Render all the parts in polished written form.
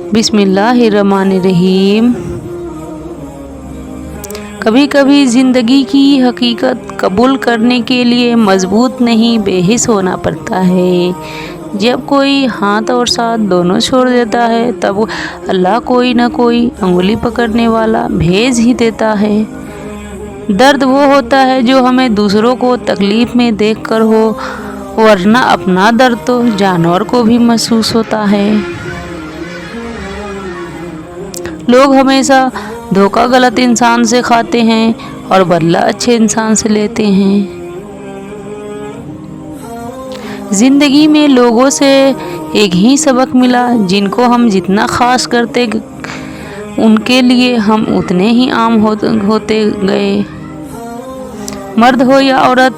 बिस्मिल्लाहिर्रहमानिर्रहीम। कभी कभी ज़िंदगी की हकीकत कबूल करने के लिए मजबूत नहीं बेहिस होना पड़ता है। जब कोई हाथ और साथ दोनों छोड़ देता है तब अल्लाह कोई न कोई अंगुली पकड़ने वाला भेज ही देता है। दर्द वो होता है जो हमें दूसरों को तकलीफ में देखकर हो, वरना अपना दर्द तो जानवर को भी महसूस होता है। लोग हमेशा धोखा गलत इंसान से खाते हैं और बदला अच्छे इंसान से लेते हैं। जिंदगी में लोगों से एक ही सबक मिला, जिनको हम जितना खास करते उनके लिए हम उतने ही आम होते गए। मर्द हो या औरत,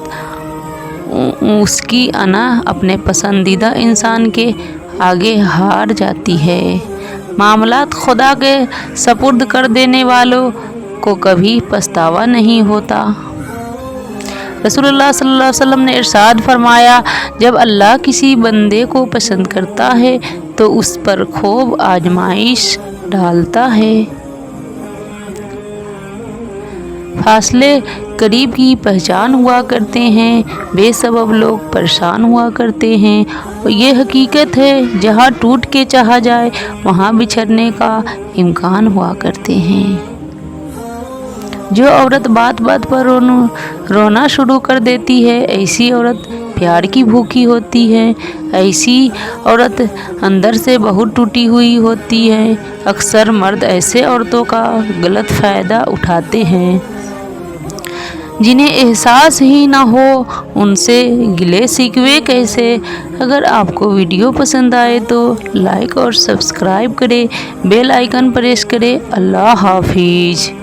उसकी अना अपने पसंदीदा इंसान के आगे हार जाती है। मामलात खुदा के सपुर्द कर देने वालों को कभी पछतावा नहीं होता। रसूलुल्लाह सल्लल्लाहु अलैहि वसल्लम ने इरशाद फरमाया, जब अल्लाह किसी बंदे को पसंद करता है तो उस पर खूब आजमाइश डालता है। फासले करीब की पहचान हुआ करते हैं, बेसबब लोग परेशान हुआ करते हैं। और ये हकीकत है, जहाँ टूट के चाहा जाए वहाँ बिछड़ने का इम्कान हुआ करते हैं। जो औरत बात बात पर रोना शुरू कर देती है, ऐसी औरत प्यार की भूखी होती है। ऐसी औरत अंदर से बहुत टूटी हुई होती है। अक्सर मर्द ऐसे औरतों का गलत फ़ायदा उठाते हैं जिन्हें एहसास ही ना हो, उनसे गिले शिकवे कैसे। अगर आपको वीडियो पसंद आए तो लाइक और सब्सक्राइब करें, बेल आइकन प्रेस करें। अल्लाह हाफिज़।